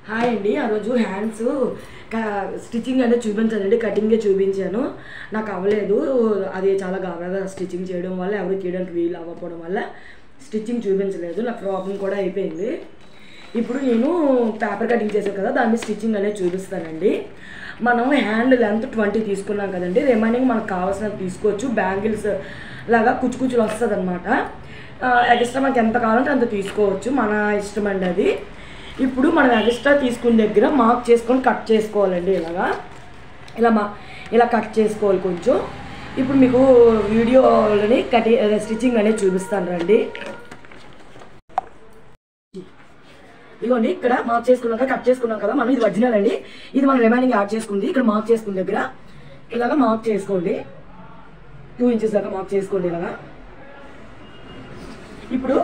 Hi అండి. ఆ రోజు హ్యాండ్స్ స్టిచ్చింగ్ అనేది చూపించానండి, కటింగే చూపించాను. నాకు అవ్వలేదు, అది చాలా గాబరాగా స్టిచ్చింగ్ చేయడం వల్ల ఎవరు తీయడానికి వీలు అవ్వకపోవడం వల్ల స్టిచ్చింగ్ చూపించలేదు. నాకు ప్రాబ్లం కూడా అయిపోయింది. ఇప్పుడు నేను పేపర్ కటింగ్ చేశాను కదా, దాన్ని స్టిచ్చింగ్ అనేది చూపిస్తానండి. మనం హ్యాండ్ లెంత్ 20 తీసుకున్నాం కదండి, రిమైనింగ్ మనకు కావాల్సినవి తీసుకోవచ్చు. బ్యాంగిల్స్ లాగా కుచ్చుకుచ్చులు వస్తుంది అనమాట. ఎక్స్ట్రా మనకి ఎంత కావాలంటే అంత తీసుకోవచ్చు, మన ఇష్టం అండి అది. ఇప్పుడు మనం ఎక్స్ట్రా తీసుకున్న దగ్గర మార్క్ చేసుకొని కట్ చేసుకోవాలండి. ఇలా కట్ చేసుకోవాలి కొంచెం. ఇప్పుడు మీకు వీడియోలని స్టిచ్చింగ్ అనేది చూపిస్తాను రండి. ఇదిగోండి, ఇక్కడ మార్క్ చేసుకున్నాక కట్ చేసుకున్నాం కదా మనం, ఇది ఒరిజినల్ అండి. ఇది మనం రిమైనింగ్ యాడ్ చేసుకుంది. ఇక్కడ మార్క్ చేసుకున్న దగ్గర ఇలాగా మార్క్ చేసుకోండి, 2 ఇంచెస్ దాకా మార్క్ చేసుకోండి ఇలాగా. ఇప్పుడు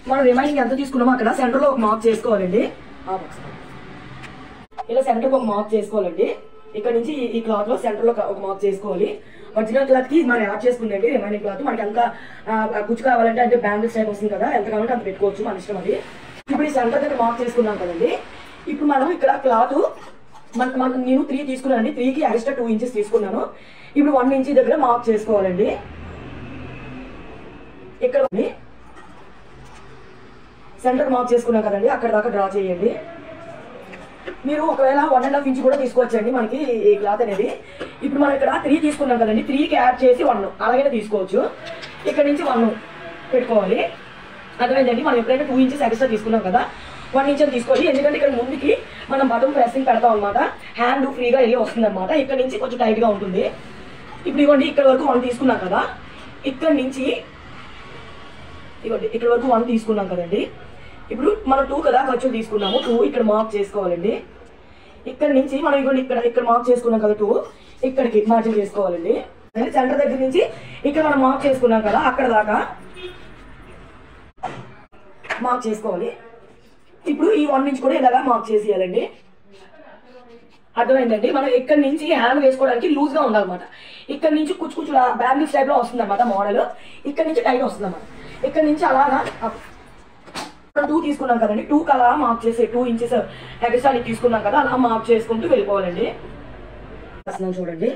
మనం రిమైనింగ్ ఎంత తీసుకున్నామో అక్కడ సెంటర్లో ఒక మార్క్ చేసుకోవాలండి. ఇలా సెంటర్కి ఒక మార్క్ చేసుకోవాలండి. ఇక్కడ నుంచి ఈ క్లాత్లో సెంటర్లో ఒక మార్క్ చేసుకోవాలి. ఒరిజినల్ క్లాత్కి మనం యాడ్ చేసుకుందండి రిమైనింగ్ క్లాత్. మనకి ఎంత కుచ్చు కావాలంటే, అంటే బ్యాంగిల్స్ టైప్ వస్తుంది కదా, ఎంత కావాలంటే అంత పెట్టుకోవచ్చు, మన ఇష్టం అది. ఇప్పుడు ఈ సెంటర్ దగ్గర మార్క్ చేసుకున్నాం కదండి. ఇప్పుడు మనం ఇక్కడ క్లాత్ నేను 3 తీసుకున్నానండి, 3కి ఎక్స్ట్రా 2 ఇంచెస్ తీసుకున్నాను. ఇప్పుడు 1 ఇంచ్ దగ్గర మార్క్ చేసుకోవాలండి. ఇక్కడ సెంటర్ మార్క్ చేసుకున్నాం కదండి, అక్కడ దాకా డ్రా చేయండి. మీరు ఒకవేళ 1.5 ఇంచ్ కూడా తీసుకోవచ్చండి మనకి ఈ క్లాత్ అనేది. ఇప్పుడు మనం ఇక్కడ 3 తీసుకున్నాం కదండి, 3కి యాడ్ చేసి 1 అలాగే తీసుకోవచ్చు. ఇక్కడ నుంచి 1 పెట్టుకోవాలి. అర్థమైందండి. మనం ఎప్పుడైనా 2 ఇంచెస్ ఎక్స్ట్రా తీసుకున్నాం కదా, 1 ఇంచ్ అని తీసుకోవాలి. ఎందుకంటే ఇక్కడ ముందుకి మనం బటన్ ప్రెస్సింగ్ పెడతాం అనమాట, హ్యాండ్ ఫ్రీగా వెళ్ళి వస్తుంది అనమాట. ఇక్కడ నుంచి కొంచెం టైట్గా ఉంటుంది. ఇప్పుడు ఇవ్వండి, ఇక్కడ వరకు 1 తీసుకున్నాం కదా, ఇక్కడ నుంచి ఇవ్వండి, ఇక్కడ వరకు 1 తీసుకున్నాం కదండి. ఇప్పుడు మనం 2 కదా ఖర్చులు తీసుకున్నాము, 2 ఇక్కడ మార్క్ చేసుకోవాలండి. ఇక్కడ నుంచి మనం ఇవ్వండి, ఇక్కడ మార్క్ చేసుకున్నాం కదా, 2 ఇక్కడికి మార్జిన్ చేసుకోవాలండి. సెంటర్ దగ్గర నుంచి ఇక్కడ మనం మార్క్ చేసుకున్నాం కదా, అక్కడ దాకా మార్క్ చేసుకోవాలి. ఇప్పుడు ఈ 1 ఇంచ్ కూడా ఇలాగా మార్క్ చేసేయాలండి. అర్థమైందండి. మనం ఇక్కడ నుంచి హ్యాండ్ వేసుకోవడానికి లూజ్గా ఉండాలన్నమాట. ఇక్కడ నుంచి కుచ్చు బ్యాంగిల్స్ టైప్లో వస్తుంది అనమాట మోడల్. ఇక్కడ నుంచి టైట్ వస్తుంది అన్నమాట. ఇక్కడ నుంచి అలాగా 2 తీసుకున్నాం కదండి, 2కి అలా మార్క్ చేసి 2 ఇంచెస్ ఎక్స్ట్రా తీసుకున్నాం కదా, అలా మార్క్ చేసుకుంటూ వెళ్ళిపోవాలండి. చూడండి,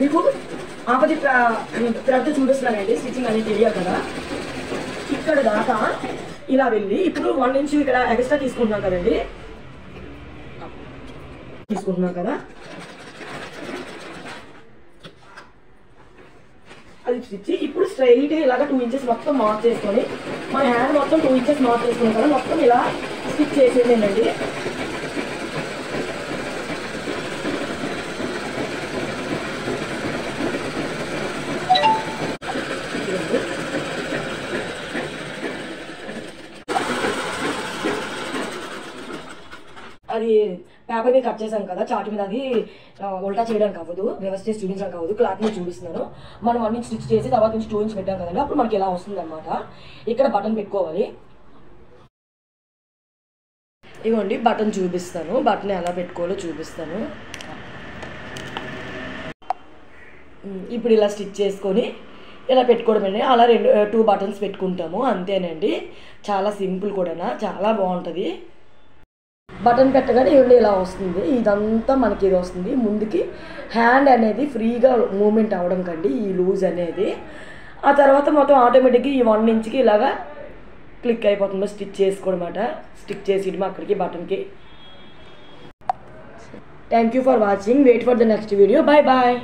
మీకు ఆపోజిట్ థ్రెడ్ చూపిస్తున్నానండి, స్టిచ్చింగ్ అనేది తెలియదు కదా. ఇక్కడ దాకా ఇలా వెళ్ళి ఇప్పుడు 1 ఇంచ్ ఇక్కడ ఎక్స్ట్రా తీసుకుంటున్నాం కదండి, తీసుకుంటున్నాం కదా, అది స్టిచ్. ఇప్పుడు స్ట్రైట్ ఇలాగా 2 ఇంచెస్ మొత్తం మార్క్ చేసుకొని, మన హ్యాండ్ మొత్తం 2 ఇంచెస్ మార్క్ చేసుకున్నాం కదా, మొత్తం ఇలా స్టిచ్ చేసేదేనండి. అది పేపర్ మీద కట్ చేశాను కదా, చార్ట్ మీద, అది ఉల్టా చేయడానికి అవ్వదు, రివర్స్ చేసి చూపించడానికి అవ్వదు. క్లాత్ మీద చూపిస్తున్నాను. మనం 1 ఇంచ్ స్టిచ్ చేసి తర్వాత నుంచి 2 ఇంచ్ పెట్టాం కదండి, అప్పుడు మనకి ఇలా వస్తుంది అనమాట. ఇక్కడ బటన్ పెట్టుకోవాలి. ఇవ్వండి, బటన్ చూపిస్తాను, బటన్ ఎలా పెట్టుకోవాలో చూపిస్తాను. ఇప్పుడు ఇలా స్టిచ్ చేసుకొని ఇలా పెట్టుకోవడమే. అలా 2 బటన్స్ పెట్టుకుంటాము, అంతేనండి. చాలా సింపుల్ కూడా, చాలా బాగుంటుంది. బటన్ పెట్టగానే ఇవ్వండి ఇలా వస్తుంది. ఇదంతా మనకి ఇది వస్తుంది. ముందుకి హ్యాండ్ అనేది ఫ్రీగా మూమెంట్ అవ్వడం కండి ఈ లూజ్ అనేది. ఆ తర్వాత మొత్తం ఆటోమేటిక్గా ఈ 1 ఇంచ్కి ఇలాగా క్లిక్ అయిపోతుంది. స్టిచ్ చేసుకోవడమాట, స్టిచ్ చేసి అక్కడికి బటన్కి. Thank you for watching. Wait for the next video. Bye bye.